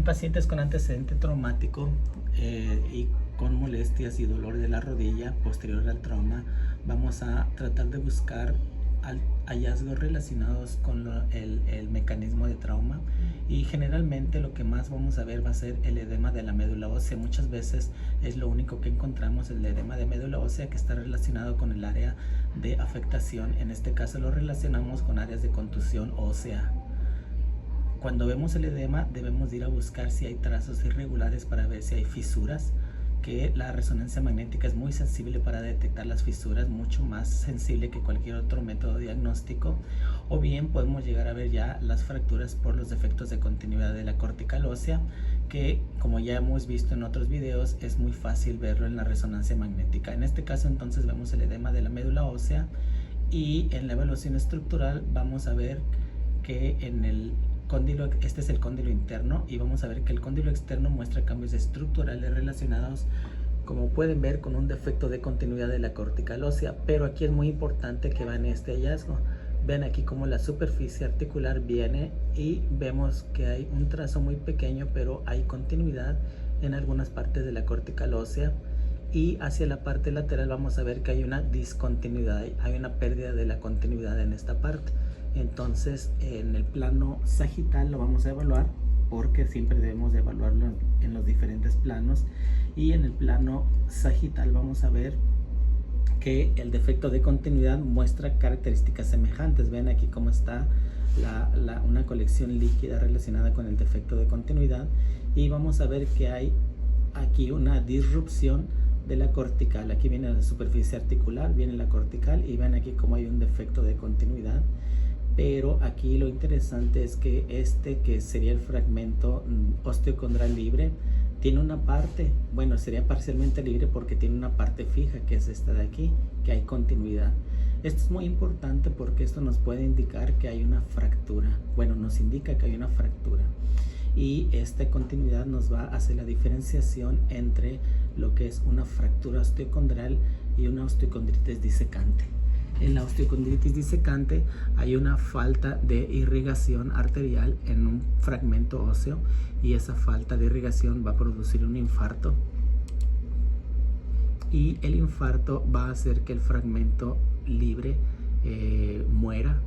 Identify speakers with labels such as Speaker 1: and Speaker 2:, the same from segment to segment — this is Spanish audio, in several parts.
Speaker 1: En pacientes con antecedente traumático y con molestias y dolor de la rodilla posterior al trauma, vamos a tratar de buscar hallazgos relacionados con el mecanismo de trauma, y generalmente lo que más vamos a ver va a ser el edema de la médula ósea. Muchas veces es lo único que encontramos, el edema de médula ósea, que está relacionado con el área de afectación. En este caso lo relacionamos con áreas de contusión ósea. Cuando vemos el edema debemos ir a buscar si hay trazos irregulares para ver si hay fisuras, que la resonancia magnética es muy sensible para detectar las fisuras, mucho más sensible que cualquier otro método diagnóstico. O bien podemos llegar a ver ya las fracturas por los defectos de continuidad de la cortical ósea, que como ya hemos visto en otros videos es muy fácil verlo en la resonancia magnética. En este caso entonces vemos el edema de la médula ósea, y en la evaluación estructural vamos a ver que en el cóndilo, este es el cóndilo interno, y vamos a ver que el cóndilo externo muestra cambios estructurales relacionados, como pueden ver, con un defecto de continuidad de la cortical ósea. Pero aquí es muy importante que vean este hallazgo. Ven aquí como la superficie articular viene y vemos que hay un trazo muy pequeño, pero hay continuidad en algunas partes de la cortical ósea, y hacia la parte lateral vamos a ver que hay una discontinuidad, hay una pérdida de la continuidad en esta parte. Entonces en el plano sagital lo vamos a evaluar, porque siempre debemos de evaluarlo en los diferentes planos, y en el plano sagital vamos a ver que el defecto de continuidad muestra características semejantes. Ven aquí cómo está una colección líquida relacionada con el defecto de continuidad, y vamos a ver que hay aquí una disrupción de la cortical. Aquí viene la superficie articular, viene la cortical, y ven aquí cómo hay un defecto de continuidad. Pero aquí lo interesante es que que sería el fragmento osteocondral libre, tiene una parte, bueno, sería parcialmente libre porque tiene una parte fija, que es esta de aquí, que hay continuidad. Esto es muy importante porque esto nos puede indicar que hay una fractura. Bueno, nos indica que hay una fractura, y esta continuidad nos va a hacer la diferenciación entre lo que es una fractura osteocondral y una osteocondritis disecante. En la osteocondritis disecante hay una falta de irrigación arterial en un fragmento óseo, y esa falta de irrigación va a producir un infarto, y el infarto va a hacer que el fragmento libre muera,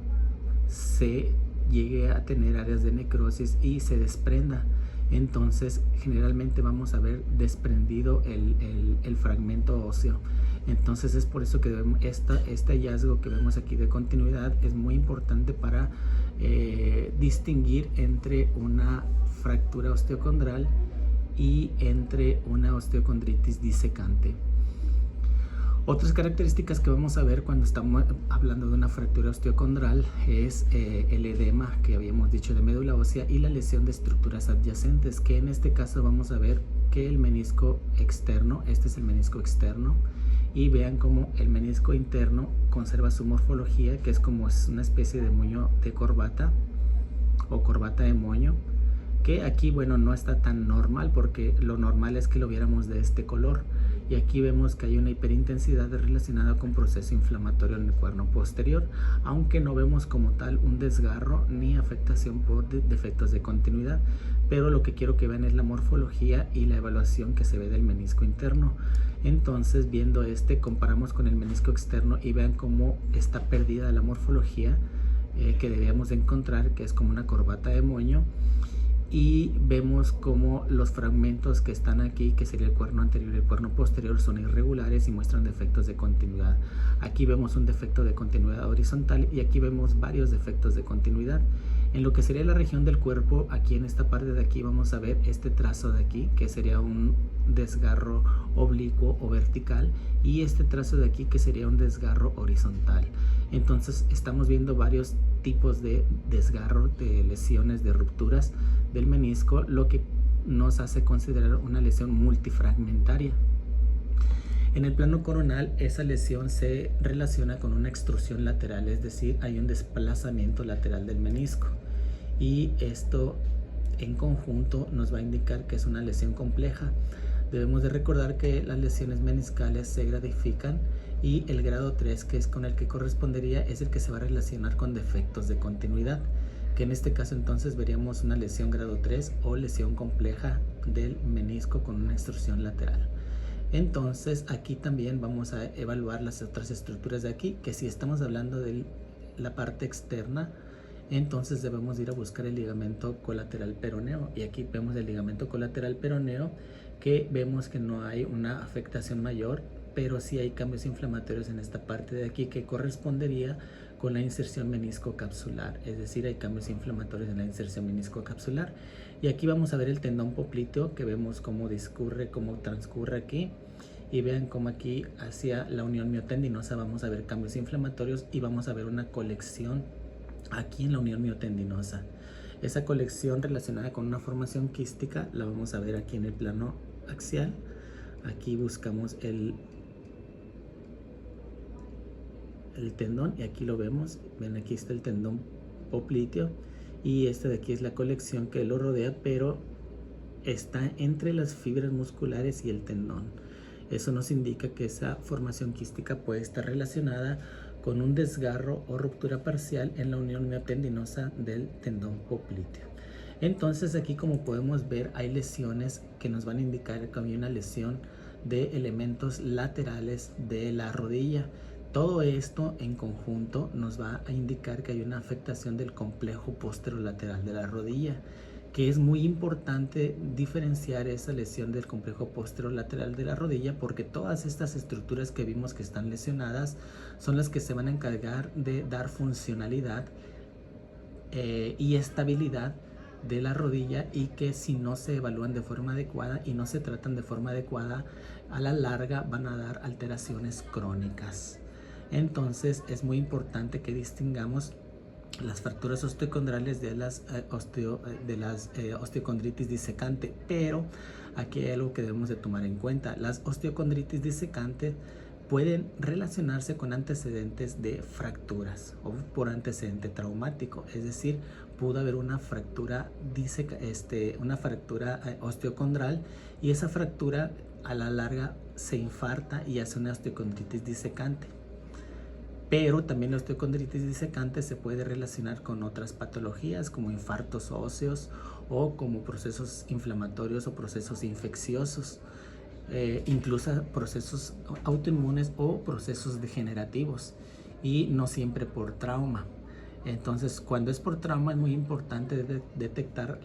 Speaker 1: se llegue a tener áreas de necrosis y se desprenda. Entonces generalmente vamos a ver desprendido el fragmento óseo. Entonces es por eso que este hallazgo que vemos aquí de continuidad es muy importante para distinguir entre una fractura osteocondral y entre una osteocondritis disecante. Otras características que vamos a ver cuando estamos hablando de una fractura osteocondral es el edema que habíamos dicho de médula ósea y la lesión de estructuras adyacentes, que en este caso vamos a ver que el menisco externo, este es el menisco externo, y vean cómo el menisco interno conserva su morfología, que es como una especie de moño de corbata o corbata de moño, que aquí, bueno, no está tan normal, porque lo normal es que lo viéramos de este color. Y aquí vemos que hay una hiperintensidad relacionada con proceso inflamatorio en el cuerno posterior, aunque no vemos como tal un desgarro ni afectación por defectos de continuidad. Pero lo que quiero que vean es la morfología y la evaluación que se ve del menisco interno. Entonces, viendo comparamos con el menisco externo y vean cómo está perdida la morfología que debíamos de encontrar, que es como una corbata de moño. Y vemos como los fragmentos que están aquí, que sería el cuerno anterior y el cuerno posterior, son irregulares y muestran defectos de continuidad. Aquí vemos un defecto de continuidad horizontal, y aquí vemos varios defectos de continuidad. En lo que sería la región del cuerpo, aquí en esta parte de aquí vamos a ver este trazo de aquí, que sería un desgarro oblicuo o vertical, y este trazo de aquí, que sería un desgarro horizontal. Entonces estamos viendo varios tipos de desgarro, de lesiones, de rupturas del menisco, lo que nos hace considerar una lesión multifragmentaria. En el plano coronal, esa lesión se relaciona con una extrusión lateral, es decir, hay un desplazamiento lateral del menisco, y esto en conjunto nos va a indicar que es una lesión compleja. Debemos de recordar que las lesiones meniscales se gradifican, y el grado 3, que es con el que correspondería, es el que se va a relacionar con defectos de continuidad. que en este caso entonces veríamos una lesión grado 3 o lesión compleja del menisco con una extrusión lateral. Entonces aquí también vamos a evaluar las otras estructuras de aquí, que si estamos hablando de la parte externa, entonces debemos ir a buscar el ligamento colateral peroneo, y aquí vemos el ligamento colateral peroneo, que vemos que no hay una afectación mayor, pero sí hay cambios inflamatorios en esta parte de aquí que correspondería con la inserción meniscocapsular, es decir, hay cambios inflamatorios en la inserción meniscocapsular. Y aquí vamos a ver el tendón popliteo, que vemos cómo discurre, cómo transcurre aquí, y vean cómo aquí hacia la unión miotendinosa vamos a ver cambios inflamatorios y vamos a ver una colección aquí en la unión miotendinosa. Esa colección relacionada con una formación quística la vamos a ver aquí en el plano axial. Aquí buscamos el tendón y aquí lo vemos. Ven, aquí está el tendón popliteo y esta de aquí es la colección que lo rodea, pero está entre las fibras musculares y el tendón. Eso nos indica que esa formación quística puede estar relacionada con un desgarro o ruptura parcial en la unión miotendinosa del tendón popliteo. Entonces aquí, como podemos ver, hay lesiones que nos van a indicar que hay una lesión de elementos laterales de la rodilla. Todo esto en conjunto nos va a indicar que hay una afectación del complejo posterolateral de la rodilla, que es muy importante diferenciar esa lesión del complejo posterolateral de la rodilla, porque todas estas estructuras que vimos que están lesionadas son las que se van a encargar de dar funcionalidad y estabilidad de la rodilla, y que si no se evalúan de forma adecuada y no se tratan de forma adecuada, a la larga van a dar alteraciones crónicas. Entonces es muy importante que distingamos las fracturas osteocondrales de las osteocondritis disecante, pero aquí hay algo que debemos de tomar en cuenta. Las osteocondritis disecantes pueden relacionarse con antecedentes de fracturas o por antecedente traumático, es decir, pudo haber una fractura osteocondral, y esa fractura a la larga se infarta y hace una osteocondritis disecante. Pero también la osteocondritis disecante se puede relacionar con otras patologías como infartos óseos o como procesos inflamatorios o procesos infecciosos, incluso procesos autoinmunes o procesos degenerativos, y no siempre por trauma. Entonces, cuando es por trauma es muy importante detectar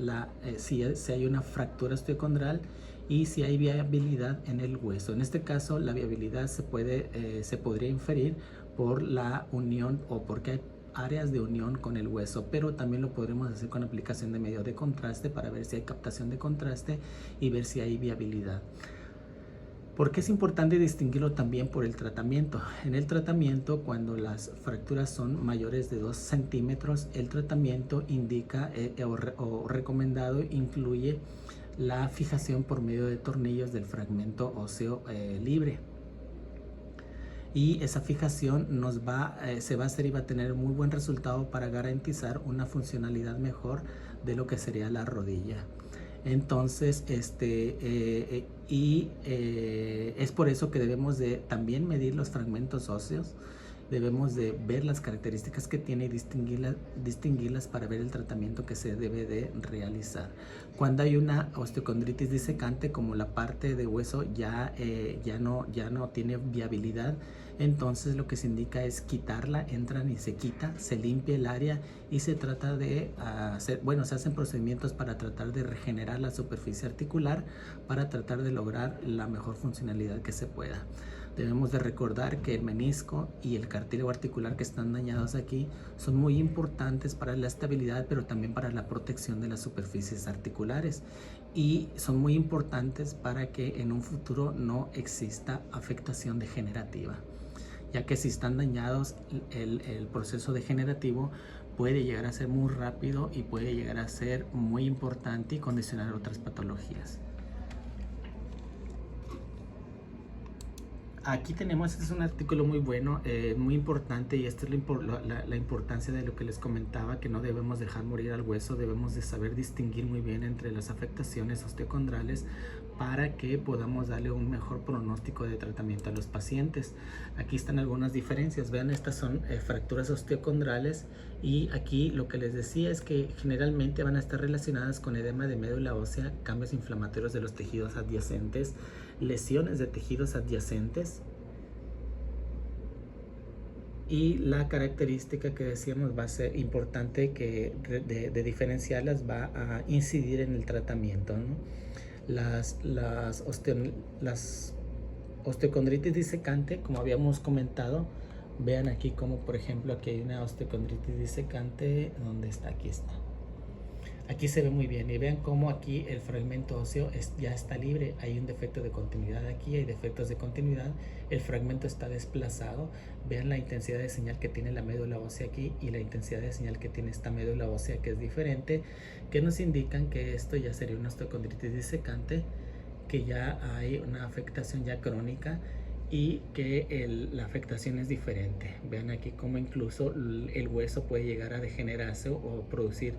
Speaker 1: si hay una fractura osteocondral y si hay viabilidad en el hueso. En este caso, la viabilidad se podría inferir por la unión o porque hay áreas de unión con el hueso, pero también lo podremos hacer con aplicación de medio de contraste para ver si hay captación de contraste y ver si hay viabilidad. Porque es importante distinguirlo también por el tratamiento. En el tratamiento, cuando las fracturas son mayores de 2 centímetros, el tratamiento indica o recomendado incluye la fijación por medio de tornillos del fragmento óseo libre. Y esa fijación se va a hacer y va a tener muy buen resultado para garantizar una funcionalidad mejor de lo que sería la rodilla. Entonces, es por eso que debemos de también medir los fragmentos óseos. Debemos de ver las características que tiene y distinguirlas para ver el tratamiento que se debe de realizar. Cuando hay una osteocondritis disecante, como la parte de hueso ya no tiene viabilidad, entonces lo que se indica es quitarla, entran y se quita, se limpia el área y se trata de se hacen procedimientos para tratar de regenerar la superficie articular para tratar de lograr la mejor funcionalidad que se pueda. Debemos de recordar que el menisco y el cartílago articular que están dañados aquí son muy importantes para la estabilidad, pero también para la protección de las superficies articulares, y son muy importantes para que en un futuro no exista afectación degenerativa, ya que si están dañados el proceso degenerativo puede llegar a ser muy rápido y puede llegar a ser muy importante y condicionar otras patologías. Aquí tenemos, este es un artículo muy bueno, muy importante, y esta es la importancia de lo que les comentaba, que no debemos dejar morir al hueso, debemos de saber distinguir muy bien entre las afectaciones osteocondrales para que podamos darle un mejor pronóstico de tratamiento a los pacientes. Aquí están algunas diferencias, vean, estas son fracturas osteocondrales Y aquí lo que les decía es que generalmente van a estar relacionadas con edema de médula ósea, cambios inflamatorios de los tejidos adyacentes, lesiones de tejidos adyacentes. Y la característica que decíamos va a ser importante que de diferenciarlas, va a incidir en el tratamiento, ¿no? Las osteocondritis disecante, como habíamos comentado, vean aquí como por ejemplo aquí hay una osteocondritis disecante. ¿Dónde está? Aquí está. Aquí se ve muy bien y vean cómo aquí el fragmento óseo ya está libre. Hay un defecto de continuidad aquí, hay defectos de continuidad, el fragmento está desplazado. Vean la intensidad de señal que tiene la médula ósea aquí y la intensidad de señal que tiene esta médula ósea, que es diferente, que nos indican que esto ya sería una osteocondritis disecante, que ya hay una afectación ya crónica y que la afectación es diferente. Vean aquí cómo incluso el hueso puede llegar a degenerarse o producir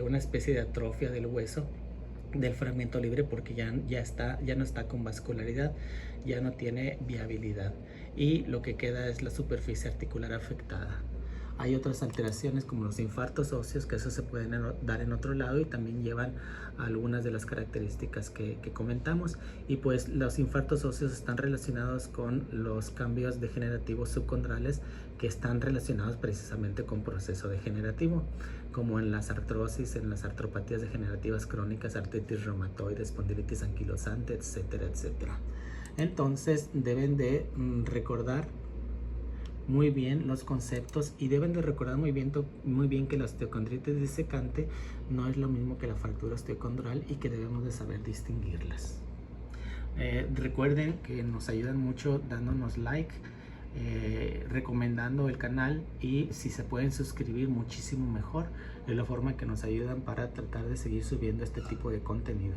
Speaker 1: una especie de atrofia del hueso, del fragmento libre, porque ya no está con vascularidad, ya no tiene viabilidad y lo que queda es la superficie articular afectada. Hay otras alteraciones como los infartos óseos, que eso se pueden dar en otro lado y también llevan algunas de las características que comentamos. Y pues los infartos óseos están relacionados con los cambios degenerativos subcondrales que están relacionados precisamente con proceso degenerativo, como en las artrosis, en las artropatías degenerativas crónicas, artritis reumatoide, espondilitis anquilosante, etcétera, etcétera. Entonces deben de recordar muy bien los conceptos y deben de recordar muy bien que la osteocondritis disecante no es lo mismo que la fractura osteocondral y que debemos de saber distinguirlas. Recuerden que nos ayudan mucho dándonos like, recomendando el canal, y si se pueden suscribir muchísimo mejor. Es la forma que nos ayudan para tratar de seguir subiendo este tipo de contenido.